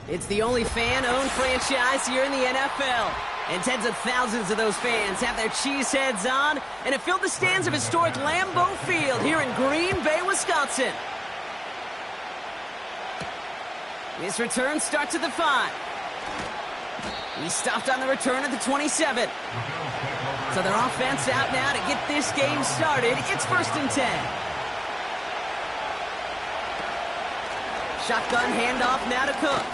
It's the only fan-owned franchise here in the NFL. And tens of thousands of those fans have their cheeseheads on and have filled the stands of historic Lambeau Field here in Green Bay, Wisconsin. This return starts at the 5. He stopped on the return at the 27. So their offense out now to get this game started. It's 1st and 10. Shotgun handoff now to Cook.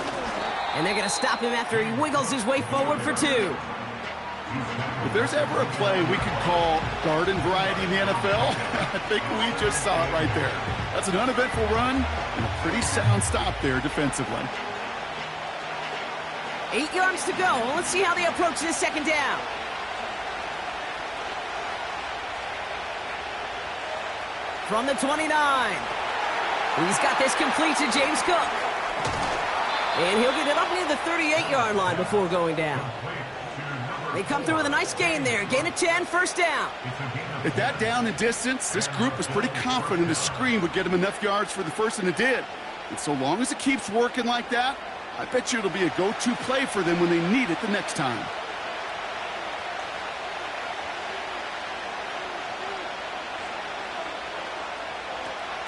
And they're going to stop him after he wiggles his way forward for 2. If there's ever a play we could call garden variety in the NFL, I think we just saw it right there. That's an uneventful run and a pretty sound stop there defensively. 8 yards to go. Let's see how they approach this 2nd down. From the 29. He's got this complete to James Cook. And he'll get it up near the 38-yard line before going down. They come through with a nice gain there. Gain of 10, 1st down. At that down and distance, this group was pretty confident the screen would get him enough yards for the first, and it did. And so long as it keeps working like that, I bet you it'll be a go-to play for them when they need it the next time.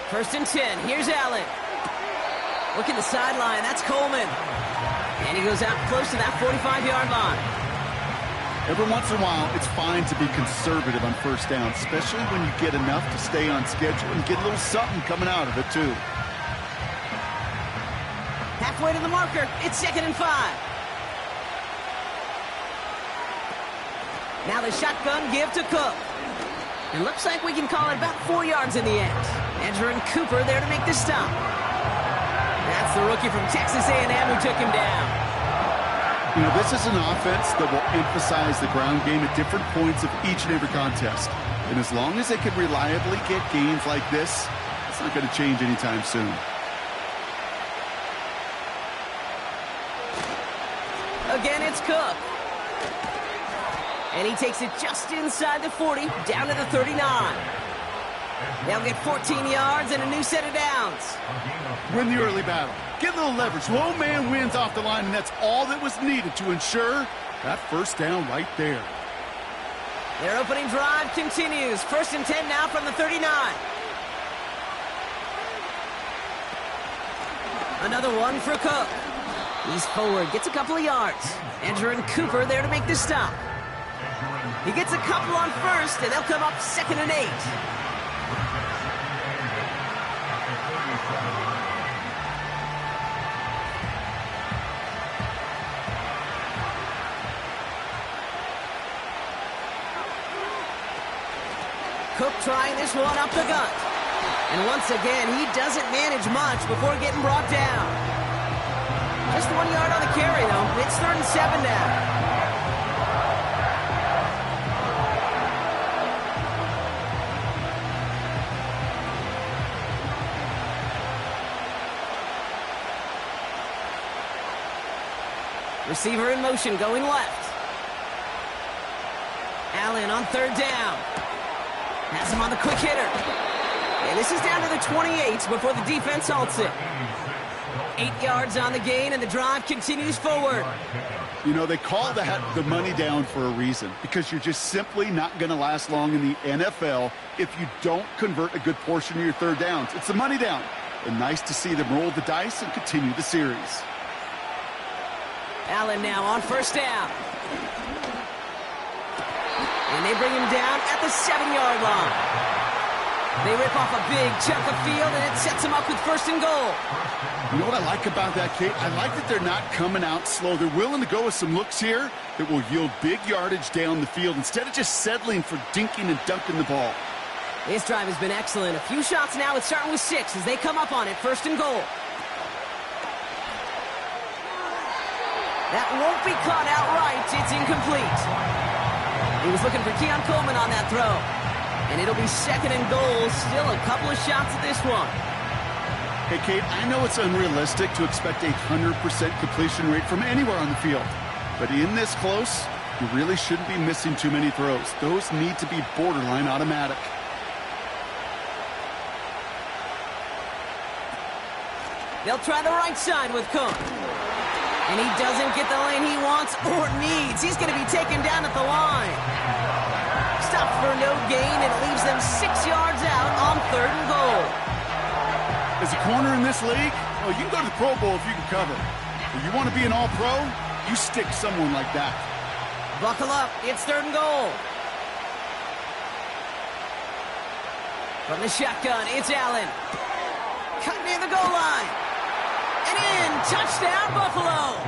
First and 10. Here's Allen. Look at the sideline. That's Coleman. And he goes out close to that 45-yard line. Every once in a while, it's fine to be conservative on 1st down, especially when you get enough to stay on schedule and get a little something coming out of it, too. Halfway to the marker. It's 2nd and 5. Now the shotgun give to Cook. It looks like we can call it about 4 yards in the end. Andrew and Cooper there to make the stop. That's the rookie from Texas A&M who took him down. You know, this is an offense that will emphasize the ground game at different points of each and every contest. And as long as they can reliably get gains like this, it's not going to change anytime soon. Again, it's Cook. And he takes it just inside the 40, down to the 39. They'll get 14 yards and a new set of downs. Win the early battle. Get a little leverage. Low man wins off the line, and that's all that was needed to ensure that 1st down right there. Their opening drive continues. 1st and 10 now from the 39. Another one for Cook. He's forward, gets a couple of yards. Andrew and Cooper there to make the stop. He gets a couple on 1st, and they'll come up 2nd and 8. Cook trying this one up the gut. And once again, he doesn't manage much before getting brought down. Just 1 yard on the carry, though. It's 3rd and 7 now. Receiver in motion, going left. Allen on 3rd down. Has him on the quick hitter. And this is down to the 28 before the defense halts it. 8 yards on the gain, and the drive continues forward. You know, they call that the money down for a reason, because you're just simply not going to last long in the NFL if you don't convert a good portion of your 3rd downs. It's the money down. And nice to see them roll the dice and continue the series. Allen now on 1st down. And they bring him down at the 7-yard line. They rip off a big chunk of field, and it sets him up with 1st and goal. You know what I like about that, Kate? I like that they're not coming out slow. They're willing to go with some looks here that will yield big yardage down the field instead of just settling for dinking and dunking the ball. This drive has been excellent. A few shots now. It's starting with 6 as they come up on it. 1st and goal. That won't be caught outright. It's incomplete. He was looking for Keon Coleman on that throw. And it'll be 2nd and goal. Still a couple of shots at this one. Hey, Kate, I know it's unrealistic to expect a 100% completion rate from anywhere on the field. But in this close, you really shouldn't be missing too many throws. Those need to be borderline automatic. They'll try the right side with Cook. And he doesn't get the lane he wants or needs. He's going to be taken down at the line. Stopped for no gain, and it leaves them 6 yards out on 3rd and goal. As a corner in this league, well, you can go to the Pro Bowl if you can cover. If you want to be an all-pro, you stick someone like that. Buckle up. It's 3rd and goal. From the shotgun, it's Allen. Cut near the goal line. And in. Touchdown, Buffalo.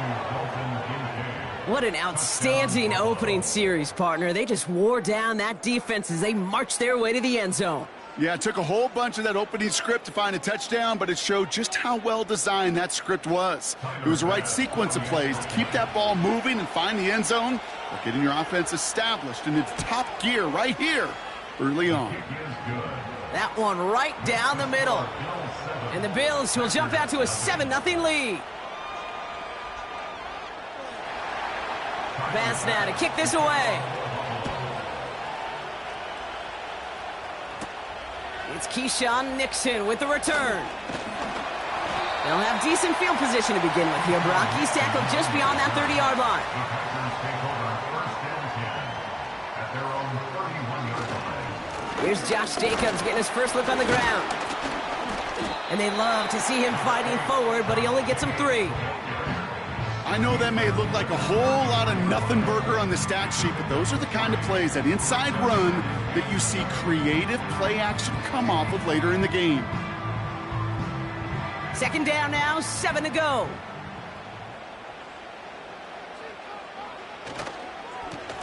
What an outstanding opening series, partner. They just wore down that defense as they marched their way to the end zone. Yeah, it took a whole bunch of that opening script to find a touchdown, but it showed just how well designed that script was. It was the right sequence of plays to keep that ball moving and find the end zone, while getting your offense established in its top gear right here early on. That one right down the middle. And the Bills will jump out to a 7-0 lead. Pass now to kick this away. It's Keyshawn Nixon with the return. They'll have decent field position to begin with here. Brock, he's tackled just beyond that 30-yard line. Here's Josh Jacobs getting his first look on the ground. And they love to see him fighting forward, but he only gets him 3. I know that may look like a whole lot of nothing burger on the stat sheet, but those are the kind of plays, that inside run, that you see creative play action come off of later in the game. 2nd down now, 7 to go.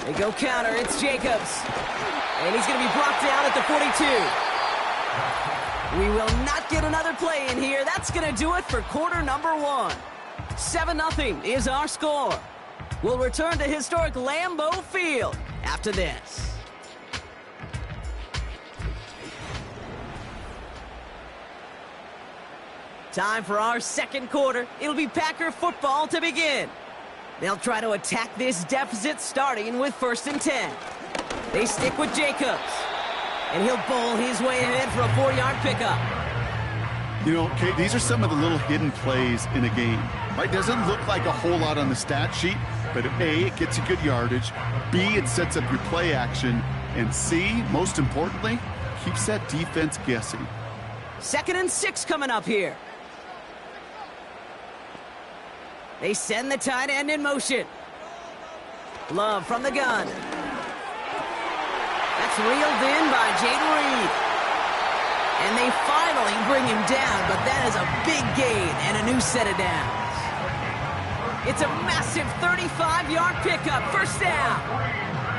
They go counter, it's Jacobs. And he's going to be brought down at the 42. We will not get another play in here. That's going to do it for quarter number 1. 7-0 is our score. We'll return to historic Lambeau Field after this. Time for our 2nd quarter. It'll be Packer football to begin. They'll try to attack this deficit starting with 1st and 10. They stick with Jacobs. And he'll bowl his way ahead for a 4-yard pickup. You know, Kate, these are some of the little hidden plays in a game. Right? Doesn't look like a whole lot on the stat sheet, but A, it gets you good yardage. B, it sets up your play action. And C, most importantly, keeps that defense guessing. 2nd and 6 coming up here. They send the tight end in motion. Love from the gun. That's reeled in by Jaden Reed. And they finally bring him down, but that is a big gain and a new set of downs. It's a massive 35-yard pickup, 1st down.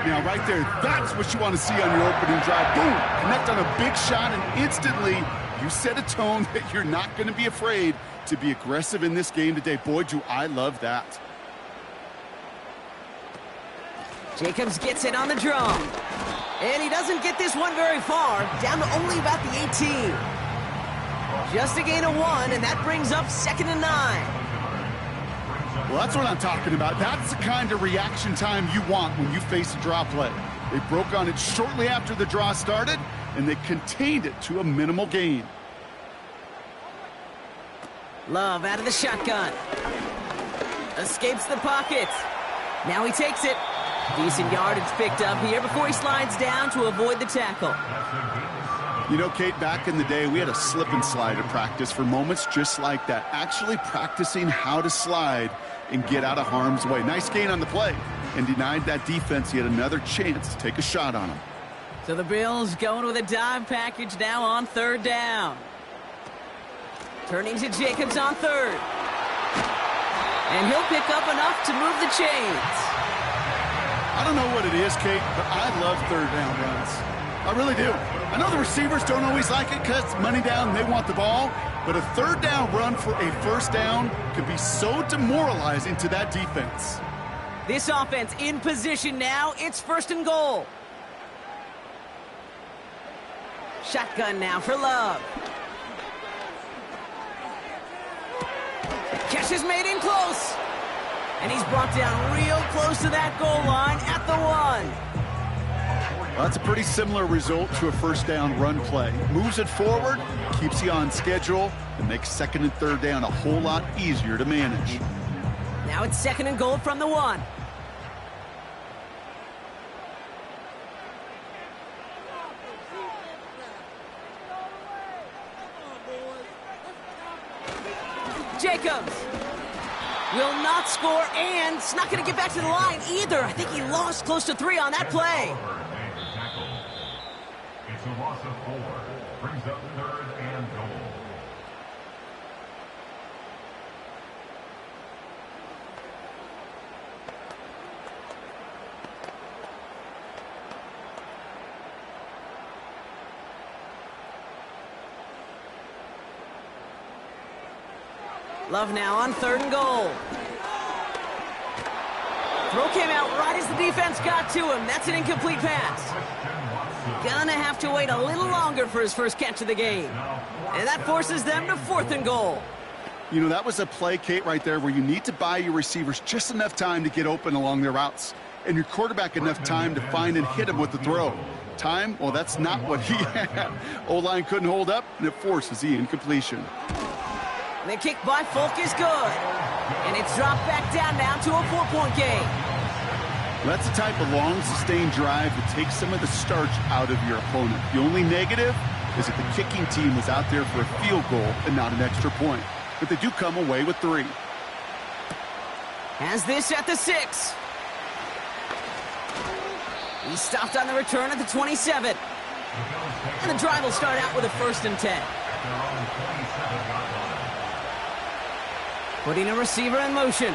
Now, right there, that's what you want to see on your opening drive. Boom! Connect on a big shot, and instantly you set a tone that you're not going to be afraid to be aggressive in this game today. Boy, do I love that. Jacobs gets it on the drum. And he doesn't get this one very far, down to only about the 18. Just a gain of 1, and that brings up 2nd and 9. Well, that's what I'm talking about. That's the kind of reaction time you want when you face a draw play. They broke on it shortly after the draw started, and they contained it to a minimal gain. Love out of the shotgun. Escapes the pocket. Now he takes it. Decent yardage picked up here before he slides down to avoid the tackle. You know, Kate, back in the day, we had a slip and slide at practice for moments just like that. Actually practicing how to slide and get out of harm's way. Nice gain on the play, and denied that defense yet another chance to take a shot on him. So the Bills going with a dime package now on 3rd down. Turning to Jacobs on 3rd. And he'll pick up enough to move the chains. I don't know what it is, Kate, but I love 3rd down runs. I really do. I know the receivers don't always like it because it's money down and they want the ball, but a 3rd down run for a 1st down could be so demoralizing to that defense. This offense in position now. It's 1st and goal. Shotgun now for Love. Catch is made in close. And he's brought down real close to that goal line at the 1. Well, that's a pretty similar result to a 1st down run play. Moves it forward, keeps you on schedule, and makes 2nd and 3rd down a whole lot easier to manage. Now it's 2nd and goal from the 1. Jacobs will not score, and it's not going to get back to the line either. I think he lost close to 3 on that play. It's a loss of 4. Brings up 3rd and goal. Love now on 3rd and goal. Throw came out right as the defense got to him. That's an incomplete pass. Gonna have to wait a little longer for his first catch of the game. And that forces them to 4th and goal. You know, that was a play, Kate, right there where you need to buy your receivers just enough time to get open along their routes. And your quarterback enough time to find and hit him with the throw. Time, well, that's not what he had. O-line couldn't hold up, and it forces the incompletion. The kick by Folk is good. And it's dropped back down now to a 4-point game. That's the type of long, sustained drive that takes some of the starch out of your opponent. The only negative is that the kicking team was out there for a field goal and not an extra point. But they do come away with 3. Has this at the 6. He stopped on the return at the 27. And the drive will start out with a 1st and 10. Putting a receiver in motion.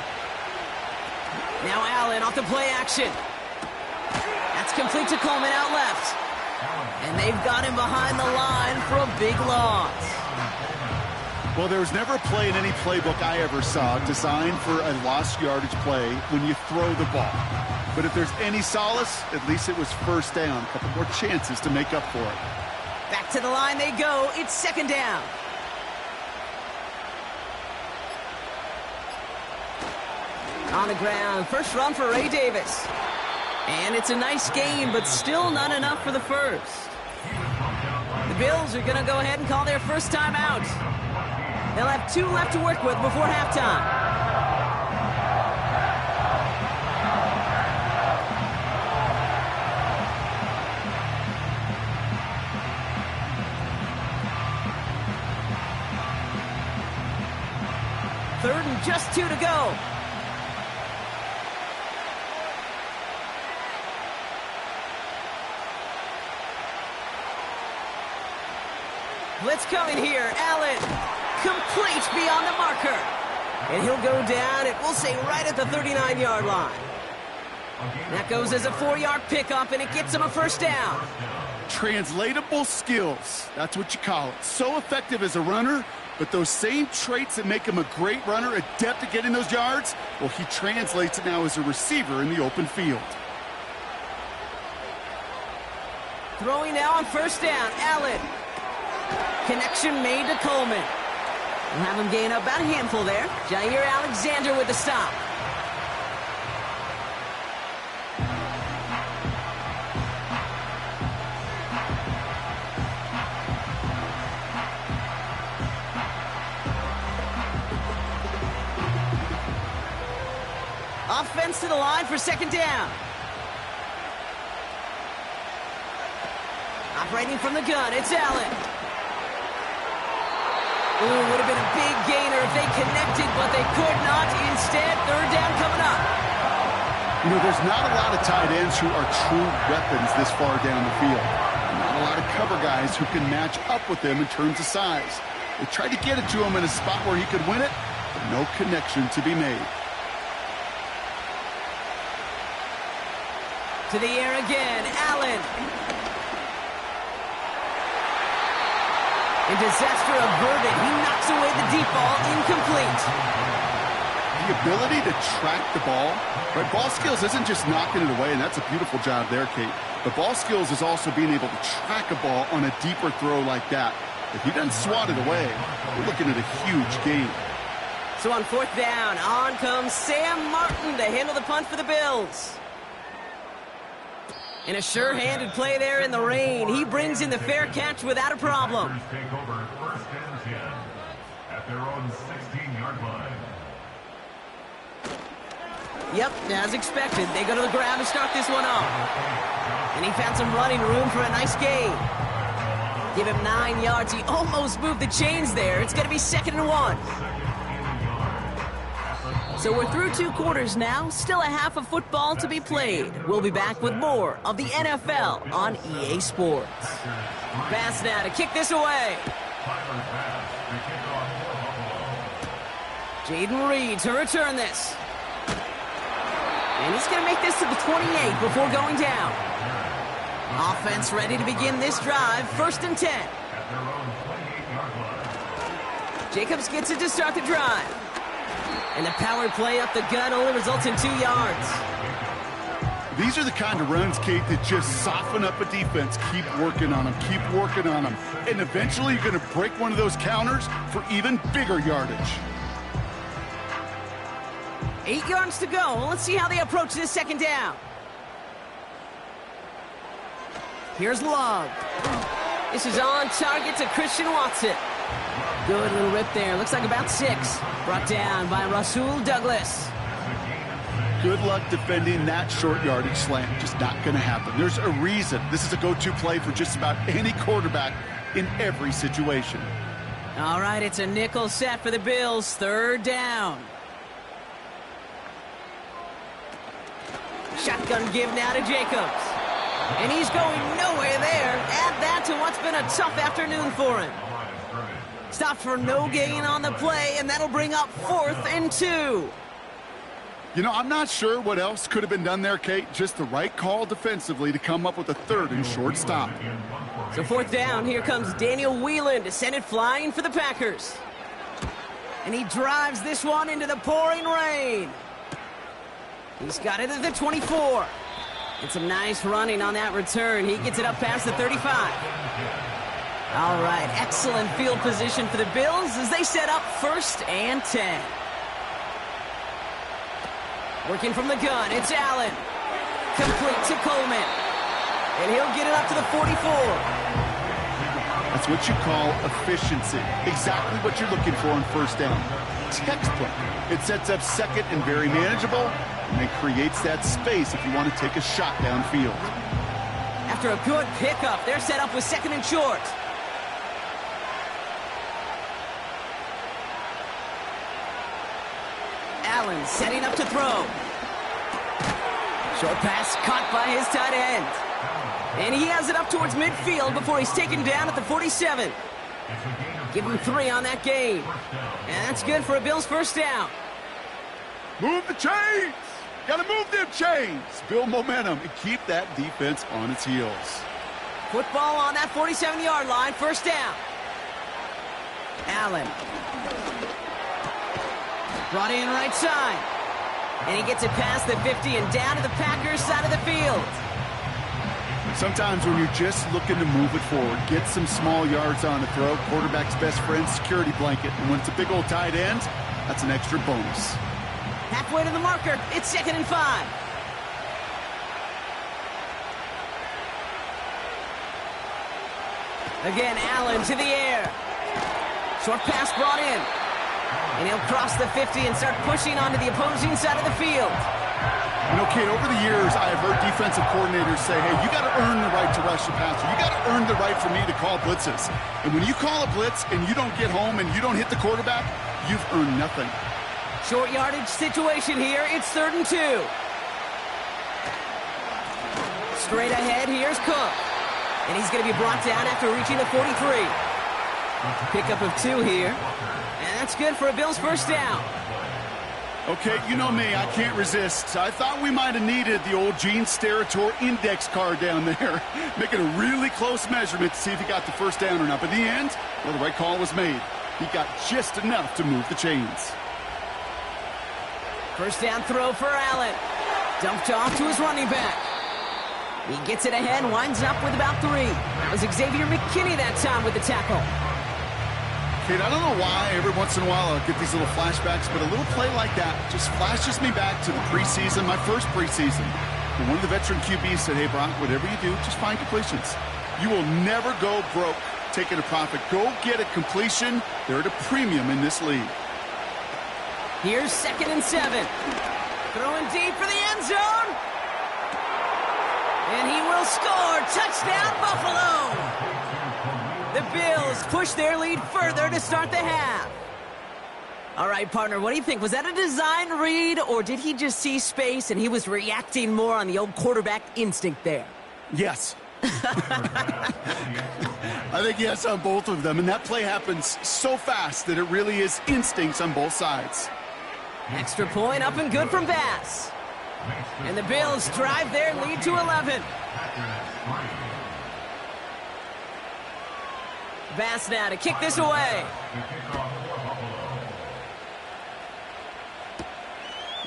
Now Allen off the play action. That's complete to Coleman out left. And they've got him behind the line for a big loss. Well, there was never a play in any playbook I ever saw designed for a lost yardage play when you throw the ball. But if there's any solace, at least it was 1st down. A couple more chances to make up for it. Back to the line they go. It's 2nd down. On the ground, first run for Ray Davis. And it's a nice game, but still not enough for the first. The Bills are going to go ahead and call their first timeout. They'll have 2 left to work with before halftime. Third and just 2 to go. Blitz coming here. Allen complete beyond the marker. And he'll go down, it will say right at the 39-yard line. That goes as a 4-yard pickup, and it gets him a 1st down. Translatable skills. That's what you call it. So effective as a runner, but those same traits that make him a great runner, adept at getting those yards, well, he translates it now as a receiver in the open field. Throwing now on 1st down. Allen. Connection made to Coleman. We'll have him gain up about a handful there. Jair Alexander with the stop. Offense to the line for 2nd down. Operating from the gun, it's Allen. Ooh, would have been a big gainer if they connected, but they could not. Instead, 3rd down coming up. You know, there's not a lot of tight ends who are true weapons this far down the field. Not a lot of cover guys who can match up with them in terms of size. They tried to get it to him in a spot where he could win it, but no connection to be made. To the air again, Allen. And disaster averted. He knocks away the deep ball, incomplete. The ability to track the ball, right? Ball skills isn't just knocking it away, and that's a beautiful job there, Kate. But ball skills is also being able to track a ball on a deeper throw like that. If he doesn't swat it away, we're looking at a huge game. So on 4th down, on comes Sam Martin to handle the punt for the Bills. And a sure-handed play there in the rain. He brings in the fair catch without a problem. Take over 1st and 10 at their own 16-yard line. Yep, as expected, they go to the ground to start this one off. And he found some running room for a nice gain. Give him 9 yards. He almost moved the chains there. It's going to be 2nd and 1. So we're through 2 quarters now. Still a half of football to be played. We'll be back with more of the NFL on EA Sports. Pass now to kick this away. Jaden Reed to return this. And he's going to make this to the 28 before going down. Offense ready to begin this drive. 1st and 10. Jacobs gets it to start the drive. And the power play up the gut only results in 2 yards. These are the kind of runs, Kate, that just soften up a defense. Keep working on them, keep working on them. And eventually you're going to break one of those counters for even bigger yardage. 8 yards to go. Let's see how they approach this 2nd down. Here's Love. This is on target to Christian Watson. Good little rip there. Looks like about 6. Brought down by Rasul Douglas. Good luck defending that short yardage slant. Just not going to happen. There's a reason. This is a go-to play for just about any quarterback in every situation. All right, it's a nickel set for the Bills. 3rd down. Shotgun give now to Jacobs. And he's going nowhere there. Add that to what's been a tough afternoon for him. Stopped for no gain on the play, and that'll bring up 4th and 2. You know, I'm not sure what else could have been done there, Kate. Just the right call defensively to come up with a 3rd and short stop. So 4th down, here comes Daniel Whelan to send it flying for the Packers. And he drives this one into the pouring rain. He's got it at the 24. And some nice running on that return. He gets it up past the 35. All right, excellent field position for the Bills as they set up 1st and 10. Working from the gun, it's Allen. Complete to Coleman. And he'll get it up to the 44. That's what you call efficiency. Exactly what you're looking for on 1st down. Textbook. It sets up 2nd and very manageable, and it creates that space if you want to take a shot downfield. After a good pickup, they're set up with 2nd and short. Allen setting up to throw. Short pass caught by his tight end. And he has it up towards midfield before he's taken down at the 47. Give him 3 on that gain. And that's good for a Bills 1st down. Move the chains! Gotta move them chains! Build momentum and keep that defense on its heels. Football on that 47-yard line. 1st down. Allen. Brought in right side. And he gets it past the 50 and down to the Packers side of the field. Sometimes when you're just looking to move it forward, get some small yards on the throw, quarterback's best friend, security blanket. And when it's a big old tight end, that's an extra bonus. Halfway to the marker, it's 2nd and 5. Again, Allen to the air. Short pass brought in. And he'll cross the 50 and start pushing onto the opposing side of the field. You know, Kate, over the years, I have heard defensive coordinators say, hey, you got to earn the right to rush the passer. You got to earn the right for me to call blitzes. And when you call a blitz and you don't get home and you don't hit the quarterback, you've earned nothing. Short yardage situation here. It's 3rd and 2. Straight ahead, here's Cook. And he's going to be brought down after reaching the 43. Pickup of 2 here. And that's good for a Bills 1st down. Okay, you know me, I can't resist. I thought we might have needed the old Gene Steratore index card down there, making a really close measurement to see if he got the 1st down or not. But in the end, well, the right call was made. He got just enough to move the chains. 1st down throw for Allen. Dumped off to his running back. He gets it ahead, winds up with about 3. It was Xavier McKinney that time with the tackle. Kate, I don't know why every once in a while I'll get these little flashbacks, but a little play like that just flashes me back to the preseason, my first preseason. And one of the veteran QBs said, hey, Brock, whatever you do, just find completions. You will never go broke taking a profit. Go get a completion. They're at a premium in this league. Here's 2nd and 7. Throwing deep for the end zone. And he will score. Touchdown, Buffalo. The Bills push their lead further to start the half. All right, partner, what do you think? Was that a design read, or did he just see space and he was reacting more on the old quarterback instinct there? Yes. I think yes on both of them, and that play happens so fast that it really is instincts on both sides. Extra point up and good from Bass. And the Bills drive their lead to 11. Bass now to kick this away.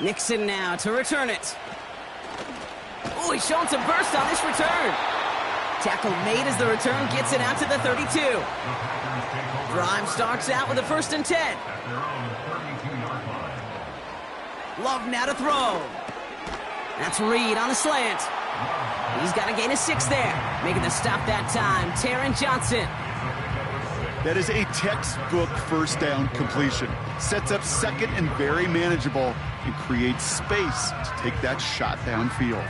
Nixon now to return it. Oh, he's showing some burst on this return. Tackle made as the return gets it out to the 32. Drive starts out with a 1st and 10. Love now to throw. That's Reed on the slant. He's got to gain a 6 there. Making the stop that time, Taron Johnson. That is a textbook first down completion. Sets up second and very manageable and creates space to take that shot downfield.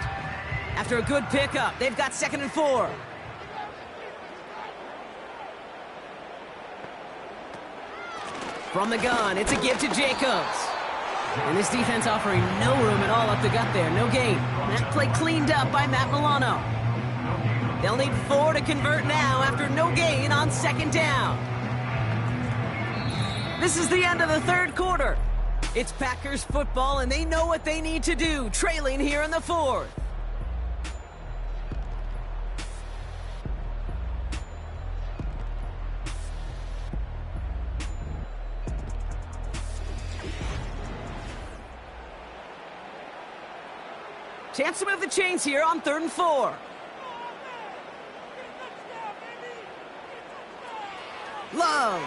After a good pickup, they've got 2nd and 4. From the gun, it's a give to Jacobs. And this defense offering no room at all up the gut there. No gain. That play cleaned up by Matt Milano. They'll need 4 to convert now after no gain on 2nd down. This is the end of the 3rd quarter. It's Packers football, and they know what they need to do, trailing here in the 4th. Chance to move the chains here on 3rd and 4. Love.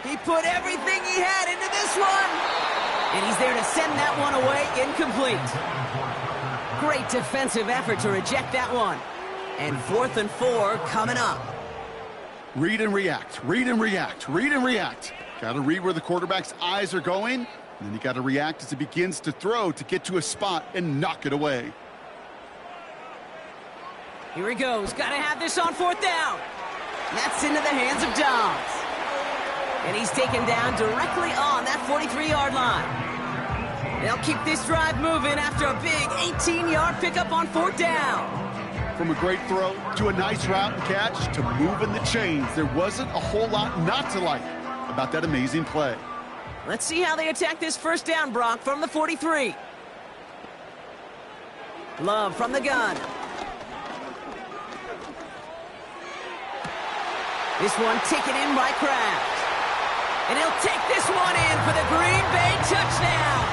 He put everything he had into this one. And he's there to send that one away incomplete. Great defensive effort to reject that one. And 4th and 4 coming up. Read and react, read and react, read and react. Got to read where the quarterback's eyes are going. And then you got to react as he begins to throw to get to a spot and knock it away. Here he goes. Got to have this on 4th down. That's into the hands of Dobbs. And he's taken down directly on that 43-yard line. They'll keep this drive moving after a big 18-yard pickup on 4th down. From a great throw to a nice route and catch to moving the chains, there wasn't a whole lot not to like about that amazing play. Let's see how they attack this 1st down, Brock, from the 43. Love from the gun. This one taken in by Kraft. And he'll take this one in for the Green Bay touchdown.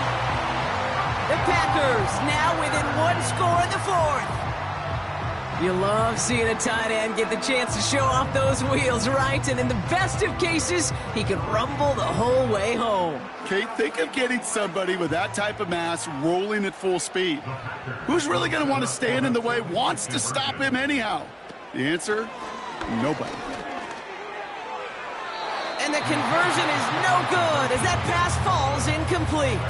The Packers now within 1 score in the 4th. You love seeing a tight end get the chance to show off those wheels, right? And in the best of cases, he can rumble the whole way home. Kate, think of getting somebody with that type of mass rolling at full speed. Who's really going to want to stand in the way, wants to stop him anyhow? The answer, nobody. And the conversion is no good as that pass falls incomplete.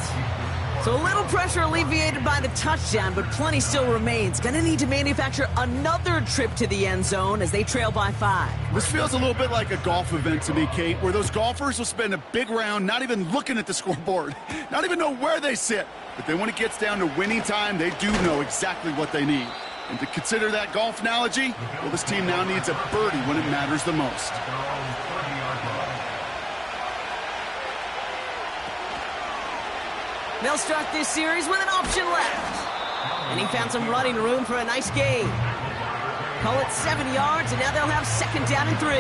So a little pressure alleviated by the touchdown, but plenty still remains. Going to need to manufacture another trip to the end zone as they trail by 5. This feels a little bit like a golf event to me, Kate, where those golfers will spend a big round not even looking at the scoreboard, not even know where they sit. But then when it gets down to winning time, they do know exactly what they need. And to consider that golf analogy, well, this team now needs a birdie when it matters the most. They'll start this series with an option left. And he found some running room for a nice gain. Call it 7 yards, and now they'll have 2nd down and 3.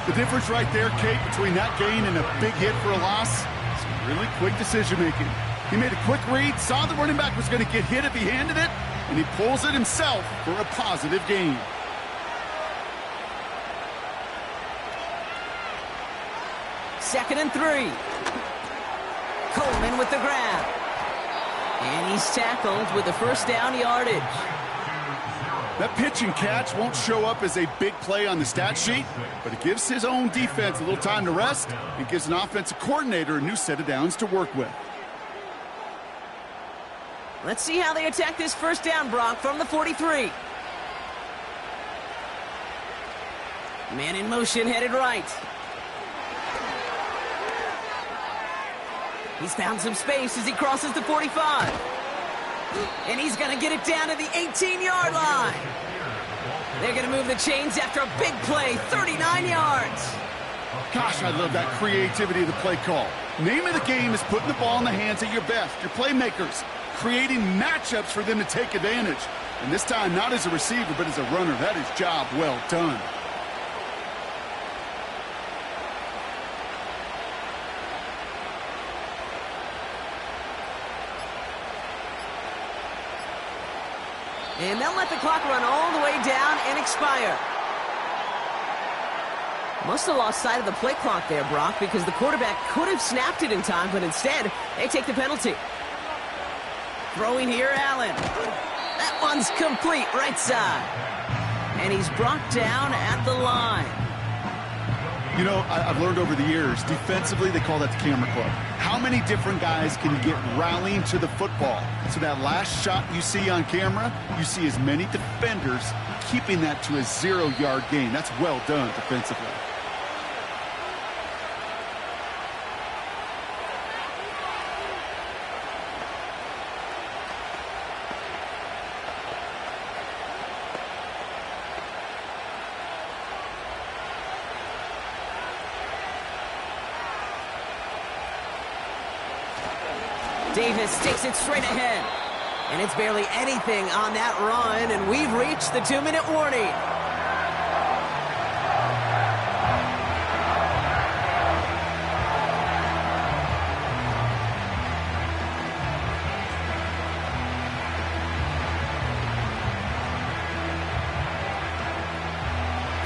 The difference right there, Kate, between that gain and a big hit for a loss, is really quick decision-making. He made a quick read, saw the running back was going to get hit if he handed it, and he pulls it himself for a positive gain. Second and 3. Coleman with the grab. And he's tackled with the 1st down yardage. That pitch and catch won't show up as a big play on the stat sheet, but it gives his own defense a little time to rest and gives an offensive coordinator a new set of downs to work with. Let's see how they attack this first down, Brock, from the 43. Man in motion, headed right. He's found some space as he crosses the 45. And he's going to get it down to the 18-yard line. They're going to move the chains after a big play, 39 yards. Gosh, I love that creativity of the play call. Name of the game is putting the ball in the hands of your best, your playmakers, creating matchups for them to take advantage. And this time, not as a receiver, but as a runner. That is job well done. And they'll let the clock run all the way down and expire. Must have lost sight of the play clock there, Brock, because the quarterback could have snapped it in time, but instead, they take the penalty. Throwing here, Allen. That one's complete, right side. And he's brought down at the line. You know, I've learned over the years, defensively, they call that the camera club. How many different guys can you get rallying to the football? So that last shot you see on camera, you see as many defenders keeping that to a 0-yard gain. That's well done defensively. Davis takes it straight ahead. And it's barely anything on that run, and we've reached the 2-minute warning.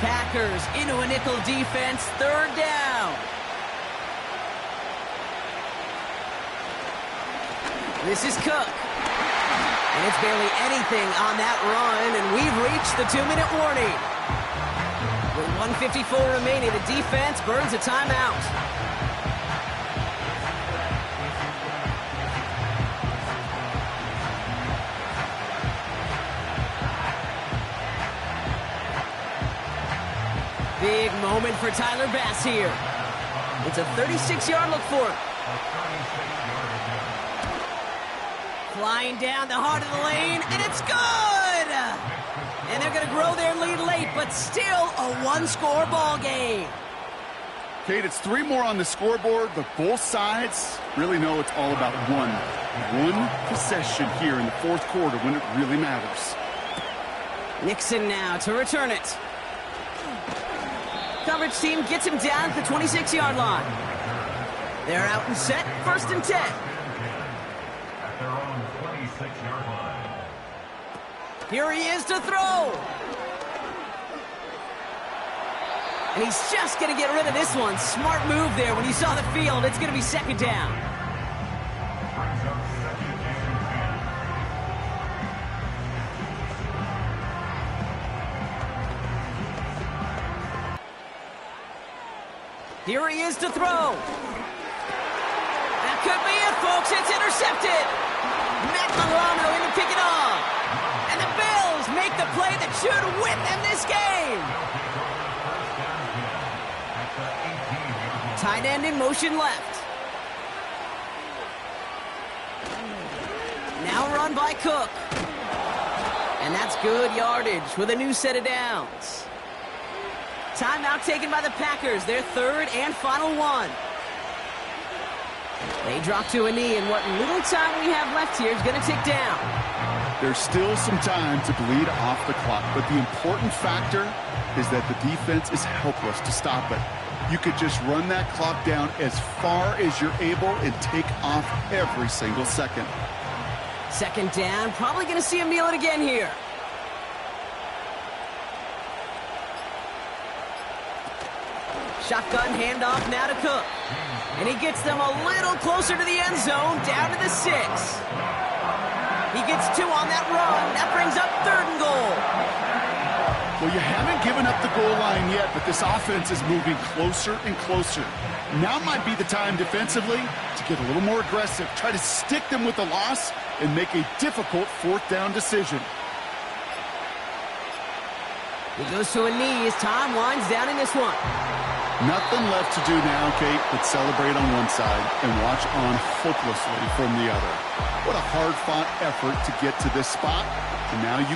Packers into a nickel defense, third down. This is Cook. And it's barely anything on that run, and we've reached the 2-minute warning. With 1:54 remaining, the defense burns a timeout. Big moment for Tyler Bass here. It's a 36-yard look for him. Flying down the heart of the lane, and it's good! And they're going to grow their lead late, but still a one-score ball game. Kate, it's 3 more on the scoreboard, but both sides really know it's all about one possession here in the fourth quarter when it really matters. Nixon now to return it. Coverage team gets him down at the 26-yard line. They're out and set, 1st and 10. Their own 26-yard line. Here he is to throw. And he's just going to get rid of this one. Smart move there when he saw the field. It's going to be 2nd down. Brings up 2nd and 10. Here he is to throw. That could be it, folks. It's intercepted. Matt Milano in to pick it off. And the Bills make the play that should win them this game. Tight end in motion left. Now run by Cook. And that's good yardage with a new set of downs. Timeout taken by the Packers, their 3rd and final one. They drop to a knee, and what little time we have left here is going to tick down. There's still some time to bleed off the clock, but the important factor is that the defense is helpless to stop it. You could just run that clock down as far as you're able and take off every single second. 2nd down, probably going to see him kneel it again here. Shotgun handoff now to Cook. And he gets them a little closer to the end zone, down to the 6. He gets 2 on that run. That brings up 3rd and goal. Well, you haven't given up the goal line yet, but this offense is moving closer and closer. Now might be the time defensively to get a little more aggressive, try to stick them with the loss, and make a difficult 4th down decision. He goes to a knee as time winds down in this one. Nothing left to do now, Kate, but celebrate on one side and watch on hopelessly from the other. What a hard-fought effort to get to this spot, and now you